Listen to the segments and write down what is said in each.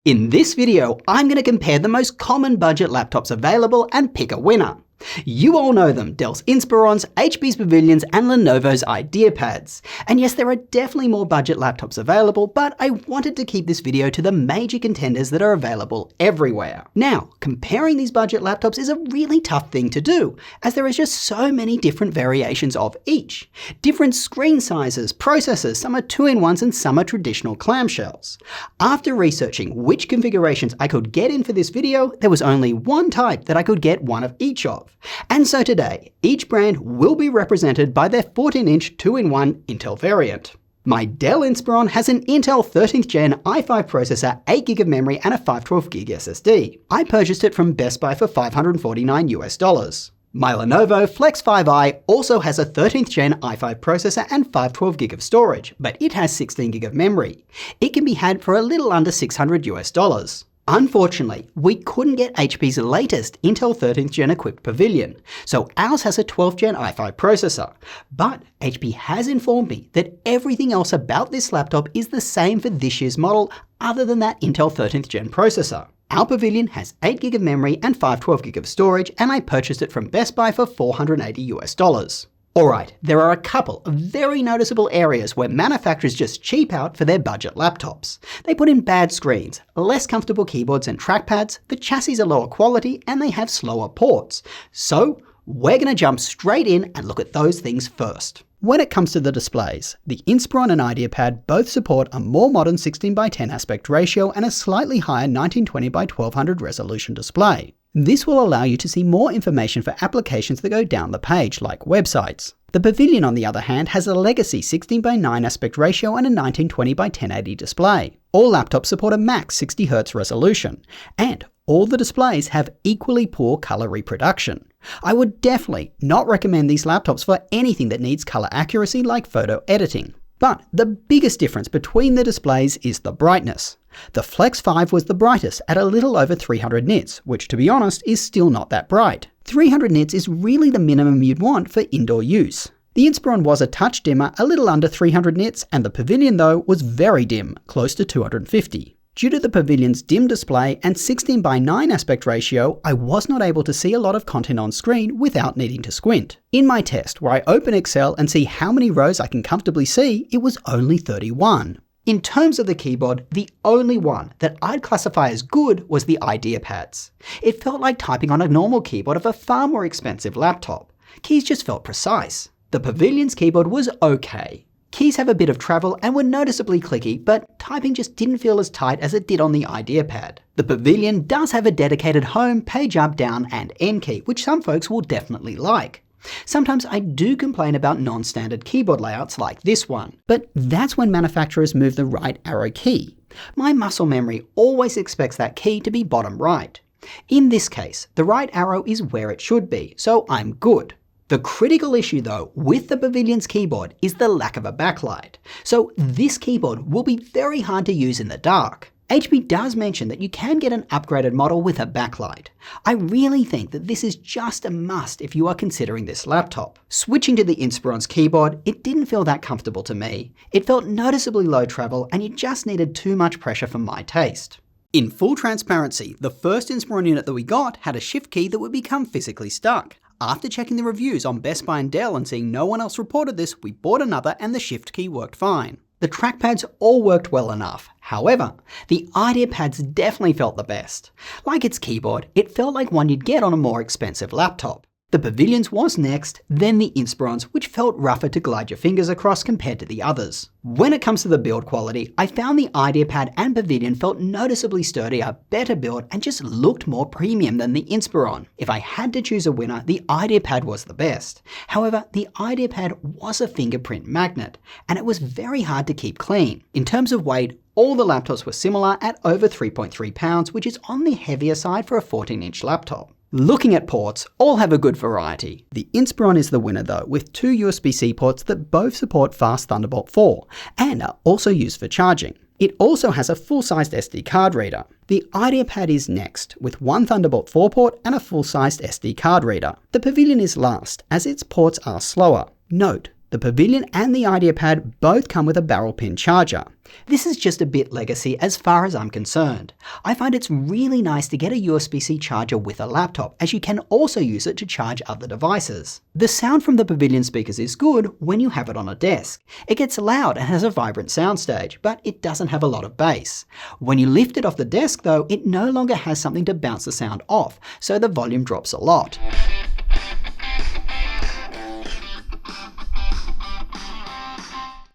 In this video, I'm going to compare the most common budget laptops available and pick a winner. You all know them, Dell's Inspirons, HP's Pavilions, and Lenovo's IdeaPads. And yes, there are definitely more budget laptops available, but I wanted to keep this video to the major contenders that are available everywhere. Now, comparing these budget laptops is a really tough thing to do, as there is just so many different variations of each. Different screen sizes, processors, some are 2-in-1s and some are traditional clamshells. After researching which configurations I could get in for this video, there was only one type that I could get one of each of. And so today, each brand will be represented by their 14-inch 2-in-1 Intel variant. My Dell Inspiron has an Intel 13th Gen i5 processor, 8GB of memory, and a 512GB SSD. I purchased it from Best Buy for $549 US. My Lenovo Flex 5i also has a 13th Gen i5 processor and 512GB of storage, but it has 16GB of memory. It can be had for a little under $600 US. Unfortunately, we couldn't get HP's latest Intel 13th Gen equipped Pavilion, so ours has a 12th Gen i5 processor. But HP has informed me that everything else about this laptop is the same for this year's model other than that Intel 13th Gen processor. Our Pavilion has 8GB of memory and 512GB of storage, and I purchased it from Best Buy for $480 US. Alright, there are a couple of very noticeable areas where manufacturers just cheap out for their budget laptops. They put in bad screens, less comfortable keyboards and trackpads, the chassis are lower quality, and they have slower ports. So, we're going to jump straight in and look at those things first. When it comes to the displays, the Inspiron and IdeaPad both support a more modern 16:10 aspect ratio and a slightly higher 1920x1200 resolution display. This will allow you to see more information for applications that go down the page, like websites. The Pavilion, on the other hand, has a legacy 16:9 aspect ratio and a 1920x1080 display. All laptops support a max 60Hz resolution, and all the displays have equally poor color reproduction. I would definitely not recommend these laptops for anything that needs color accuracy like photo editing. But the biggest difference between the displays is the brightness. The Flex 5 was the brightest at a little over 300 nits, which to be honest is still not that bright. 300 nits is really the minimum you'd want for indoor use. The Inspiron was a touch dimmer, a little under 300 nits, and the Pavilion though was very dim, close to 250. Due to the Pavilion's dim display and 16:9 aspect ratio, I was not able to see a lot of content on screen without needing to squint. In my test, where I open Excel and see how many rows I can comfortably see, it was only 31. In terms of the keyboard, the only one that I'd classify as good was the IdeaPads. It felt like typing on a normal keyboard of a far more expensive laptop. Keys just felt precise. The Pavilion's keyboard was okay. Keys have a bit of travel and were noticeably clicky, but typing just didn't feel as tight as it did on the IdeaPad. The Pavilion does have a dedicated home, page up, down, and end key, which some folks will definitely like. Sometimes I do complain about non-standard keyboard layouts like this one, but that's when manufacturers move the right arrow key. My muscle memory always expects that key to be bottom right. In this case, the right arrow is where it should be, so I'm good. The critical issue though with the Pavilion's keyboard is the lack of a backlight, so this keyboard will be very hard to use in the dark. HP does mention that you can get an upgraded model with a backlight. I really think that this is just a must if you are considering this laptop. Switching to the Inspiron's keyboard, it didn't feel that comfortable to me. It felt noticeably low travel and you just needed too much pressure for my taste. In full transparency, the first Inspiron unit that we got had a shift key that would become physically stuck. After checking the reviews on Best Buy and Dell and seeing no one else reported this, we bought another and the shift key worked fine. The trackpads all worked well enough. However, the IdeaPads definitely felt the best. Like its keyboard, it felt like one you'd get on a more expensive laptop. The Pavilion's was next, then the Inspiron's, which felt rougher to glide your fingers across compared to the others. When it comes to the build quality, I found the IdeaPad and Pavilion felt noticeably sturdier, better built, and just looked more premium than the Inspiron. If I had to choose a winner, the IdeaPad was the best. However, the IdeaPad was a fingerprint magnet, and it was very hard to keep clean. In terms of weight, all the laptops were similar at over 3.3 pounds, which is on the heavier side for a 14-inch laptop. Looking at ports, all have a good variety. The Inspiron is the winner though, with 2 USB-C ports that both support fast Thunderbolt 4 and are also used for charging. It also has a full-sized SD card reader. The IdeaPad is next, with 1 Thunderbolt 4 port and a full-sized SD card reader. The Pavilion is last, as its ports are slower. Note, the Pavilion and the IdeaPad both come with a barrel pin charger. This is just a bit legacy as far as I'm concerned. I find it's really nice to get a USB-C charger with a laptop, as you can also use it to charge other devices. The sound from the Pavilion speakers is good when you have it on a desk. It gets loud and has a vibrant soundstage, but it doesn't have a lot of bass. When you lift it off the desk though, it no longer has something to bounce the sound off, so the volume drops a lot.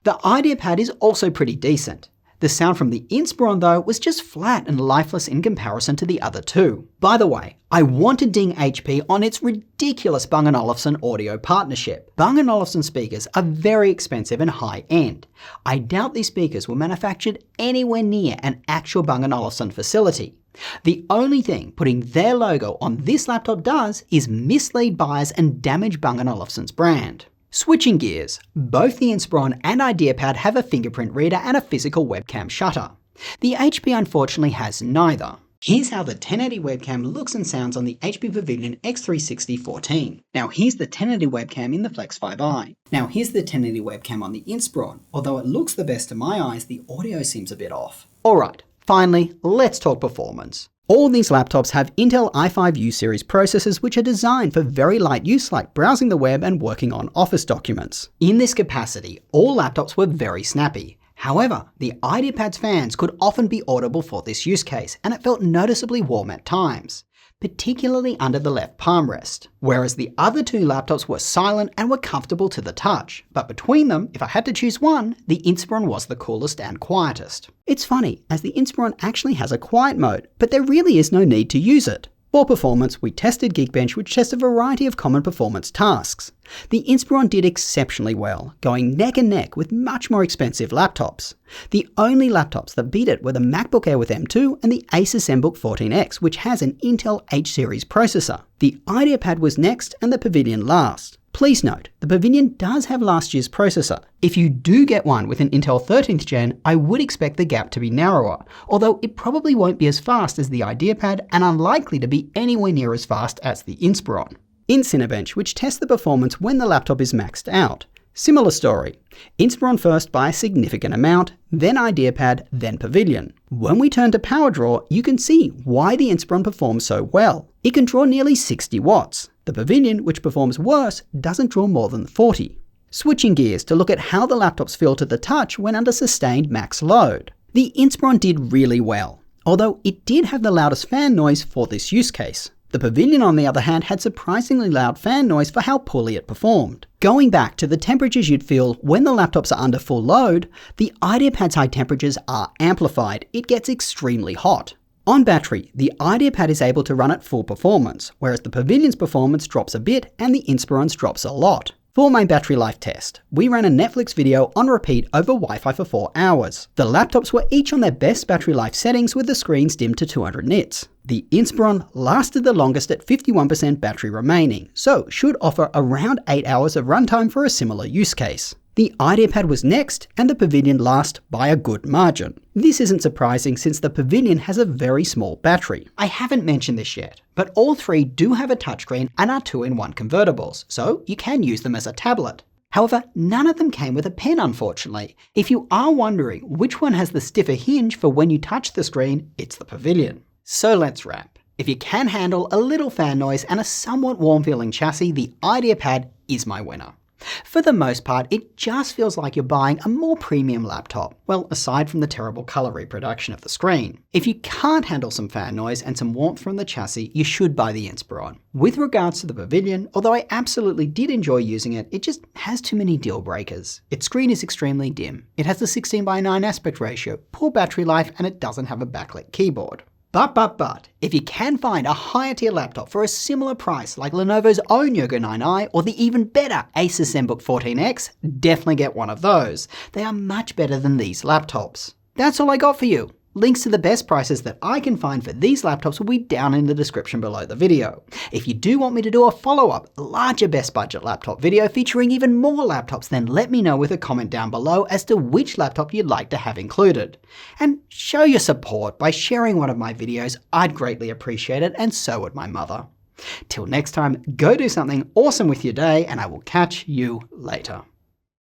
The IdeaPad is also pretty decent. The sound from the Inspiron though was just flat and lifeless in comparison to the other two. By the way, I want to ding HP on its ridiculous Bang & Olufsen audio partnership. Bang & Olufsen speakers are very expensive and high-end. I doubt these speakers were manufactured anywhere near an actual Bang & Olufsen facility. The only thing putting their logo on this laptop does is mislead buyers and damage Bang & Olufsen's brand. Switching gears, both the Inspiron and IdeaPad have a fingerprint reader and a physical webcam shutter. The HP unfortunately has neither. Here's how the 1080 webcam looks and sounds on the HP Pavilion X360-14. Now here's the 1080 webcam in the Flex 5i. Now here's the 1080 webcam on the Inspiron. Although it looks the best to my eyes, the audio seems a bit off. Alright, finally, let's talk performance. All these laptops have Intel i5 U-series processors which are designed for very light use like browsing the web and working on Office documents. In this capacity, all laptops were very snappy. However, the IdeaPad's fans could often be audible for this use case, and it felt noticeably warm at times, particularly under the left palm rest. Whereas the other two laptops were silent and were comfortable to the touch. But between them, if I had to choose one, the Inspiron was the coolest and quietest. It's funny, as the Inspiron actually has a quiet mode, but there really is no need to use it. For performance, we tested Geekbench, which tests a variety of common performance tasks. The Inspiron did exceptionally well, going neck and neck with much more expensive laptops. The only laptops that beat it were the MacBook Air with M2 and the Asus ZenBook 14X, which has an Intel H-series processor. The IdeaPad was next and the Pavilion last. Please note, the Pavilion does have last year's processor. If you do get one with an Intel 13th gen, I would expect the gap to be narrower, although it probably won't be as fast as the IdeaPad and unlikely to be anywhere near as fast as the Inspiron. In Cinebench, which tests the performance when the laptop is maxed out. Similar story. Inspiron first by a significant amount, then IdeaPad, then Pavilion. When we turn to power draw, you can see why the Inspiron performs so well. It can draw nearly 60 watts. The Pavilion, which performs worse, doesn't draw more than 40. Switching gears to look at how the laptops feel to the touch when under sustained max load. The Inspiron did really well, although it did have the loudest fan noise for this use case. The Pavilion, on the other hand, had surprisingly loud fan noise for how poorly it performed. Going back to the temperatures you'd feel when the laptops are under full load, the IdeaPad's high temperatures are amplified. It gets extremely hot. On battery, the IdeaPad is able to run at full performance, whereas the Pavilion's performance drops a bit and the Inspiron's drops a lot. For my battery life test, we ran a Netflix video on repeat over Wi-Fi for 4 hours. The laptops were each on their best battery life settings with the screens dimmed to 200 nits. The Inspiron lasted the longest at 51% battery remaining, so should offer around 8 hours of runtime for a similar use case. The IdeaPad was next, and the Pavilion last by a good margin. This isn't surprising since the Pavilion has a very small battery. I haven't mentioned this yet, but all three do have a touchscreen and are 2-in-1 convertibles, so you can use them as a tablet. However, none of them came with a pen, unfortunately. If you are wondering which one has the stiffer hinge for when you touch the screen, it's the Pavilion. So let's wrap. If you can handle a little fan noise and a somewhat warm-feeling chassis, the IdeaPad is my winner. For the most part, it just feels like you're buying a more premium laptop. Well, aside from the terrible color reproduction of the screen. If you can't handle some fan noise and some warmth from the chassis, you should buy the Inspiron. With regards to the Pavilion, although I absolutely did enjoy using it, it just has too many deal breakers. Its screen is extremely dim. It has a 16:9 aspect ratio, poor battery life, and it doesn't have a backlit keyboard. But, if you can find a higher tier laptop for a similar price like Lenovo's own Yoga 9i or the even better Asus ZenBook 14X, definitely get one of those. They are much better than these laptops. That's all I got for you. Links to the best prices that I can find for these laptops will be down in the description below the video. If you do want me to do a follow-up, larger best budget laptop video featuring even more laptops, then let me know with a comment down below as to which laptop you'd like to have included. And show your support by sharing one of my videos. I'd greatly appreciate it, and so would my mother. Till next time, go do something awesome with your day, and I will catch you later.